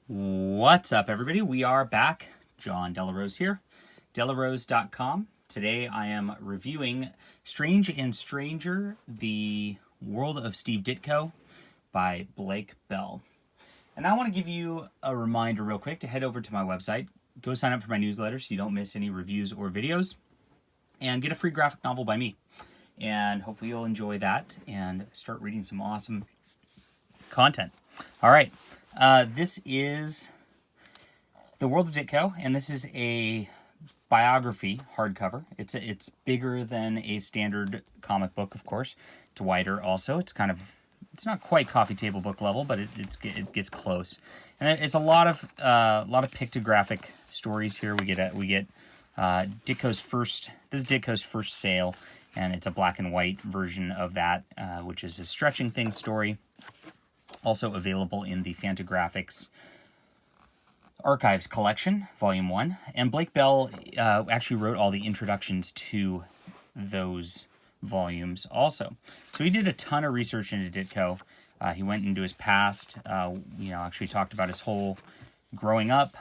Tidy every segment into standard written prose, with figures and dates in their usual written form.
What's up, everybody? We are back. John Delarose here, delarose.com. Today I am reviewing Strange and Stranger, The World of Steve Ditko by Blake Bell. And I want to give you a reminder real quick to head over to my website, go sign up for my newsletter so you don't miss any reviews or videos, and get a free graphic novel by me. And hopefully you'll enjoy that and start reading some awesome content. All right. This is The World of Ditko, and this is a biography hardcover. It's bigger than a standard comic book, of course. It's wider also. It's not quite coffee table book level, but it gets close. And it's a lot of pictographic stories here. We get Ditko's first. This is Ditko's first sale, and it's a black and white version of that, which is his Stretching Things story. Also available in the Fantagraphics Archives Collection, Volume 1. And Blake Bell actually wrote all the introductions to those volumes also. So he did a ton of research into Ditko. He went into his past, actually talked about his whole growing up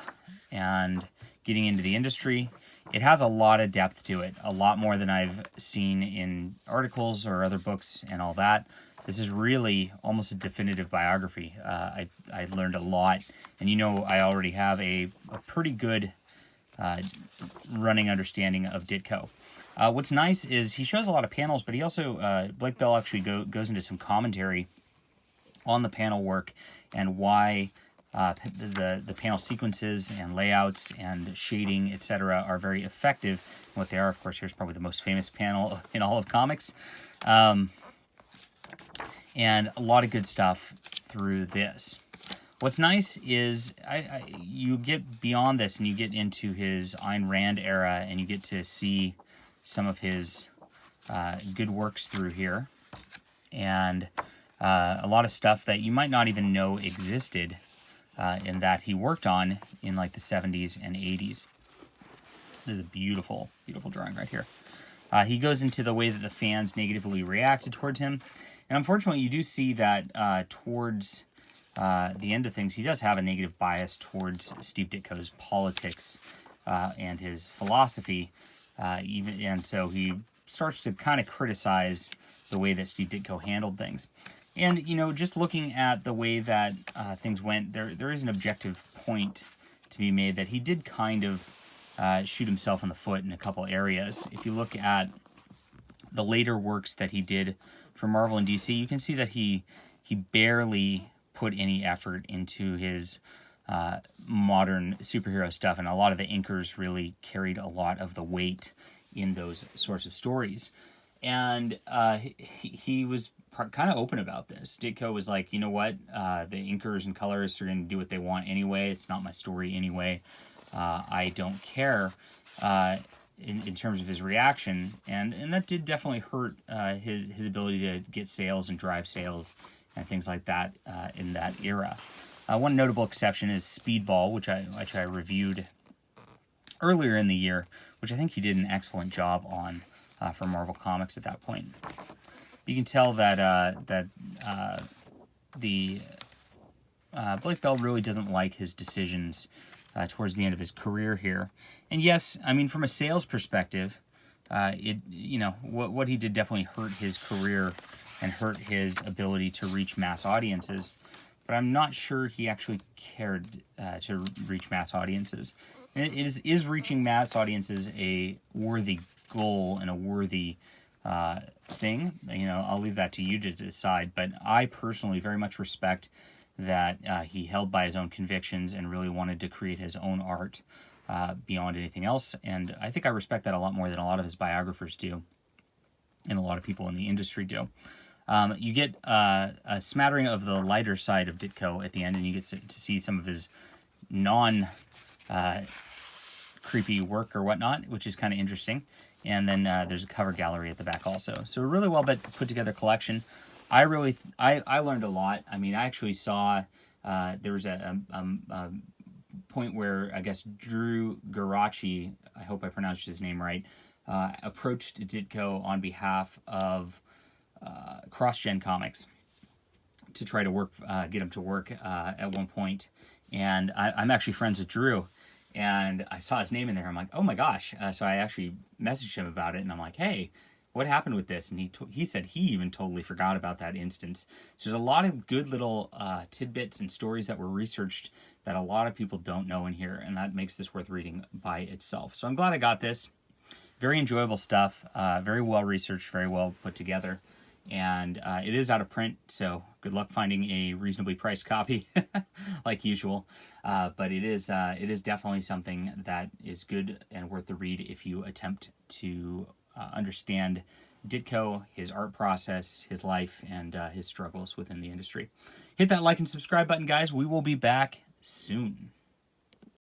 and getting into the industry. It has a lot of depth to it, a lot more than I've seen in articles or other books and all that. This is really almost a definitive biography. I learned a lot, and I already have a pretty good running understanding of Ditko. What's nice is he shows a lot of panels, but he also, Blake Bell actually goes into some commentary on the panel work and why the panel sequences and layouts and shading, etc., are very effective. And what they are, of course, here's probably the most famous panel in all of comics. And a lot of good stuff through this. What's nice is you get beyond this and you get into his Ayn Rand era and you get to see some of his good works through here. And a lot of stuff that you might not even know existed and that he worked on in like the 70s and 80s. This is a beautiful, beautiful drawing right here. He goes into the way that the fans negatively reacted towards him. And unfortunately, you do see that towards the end of things, he does have a negative bias towards Steve Ditko's politics and his philosophy. And so he starts to kind of criticize the way that Steve Ditko handled things. And, just looking at the way that things went, there is an objective point to be made that he did kind of shoot himself in the foot in a couple areas. If you look at the later works that he did for Marvel and DC, you can see that he barely put any effort into his modern superhero stuff, and a lot of the inkers really carried a lot of the weight in those sorts of stories. And he was kind of open about this. Ditko was like, you know what, the inkers and colorists are going to do what they want anyway. It's not my story anyway. I don't care. In terms of his reaction, and that did definitely hurt his ability to get sales and drive sales and things like that in that era. One notable exception is Speedball, which I reviewed earlier in the year, which I think he did an excellent job on for Marvel Comics at that point. You can tell that Blake Bell really doesn't like his decisions towards the end of his career here. And yes, I mean, from a sales perspective, what he did definitely hurt his career and hurt his ability to reach mass audiences. But I'm not sure he actually cared to reach mass audiences. And is reaching mass audiences a worthy goal and a worthy thing? I'll leave that to you to decide. But I personally very much respect that he held by his own convictions and really wanted to create his own art beyond anything else. And I think I respect that a lot more than a lot of his biographers do and a lot of people in the industry do. You get a smattering of the lighter side of Ditko at the end, and you get to see some of his non-creepy work or whatnot, which is kind of interesting. And then there's a cover gallery at the back also. So a really well put together collection. I learned a lot. I mean, I actually saw there was a point where I guess Drew Garachi, I hope I pronounced his name right, approached Ditko on behalf of CrossGen Comics to try to work, get him to work at one point. And I'm actually friends with Drew, and I saw his name in there. I'm like, oh my gosh! So I actually messaged him about it, and I'm like, hey, what happened with this? And he said he even totally forgot about that instance. So there's a lot of good little tidbits and stories that were researched that a lot of people don't know in here, and that makes this worth reading by itself. So I'm glad I got this. Very enjoyable stuff, very well researched, very well put together, and it is out of print, so good luck finding a reasonably priced copy, like usual. But it is definitely something that is good and worth the read if you attempt to understand Ditko, his art process, his life, and his struggles within the industry. Hit that like and subscribe button, guys. We will be back soon.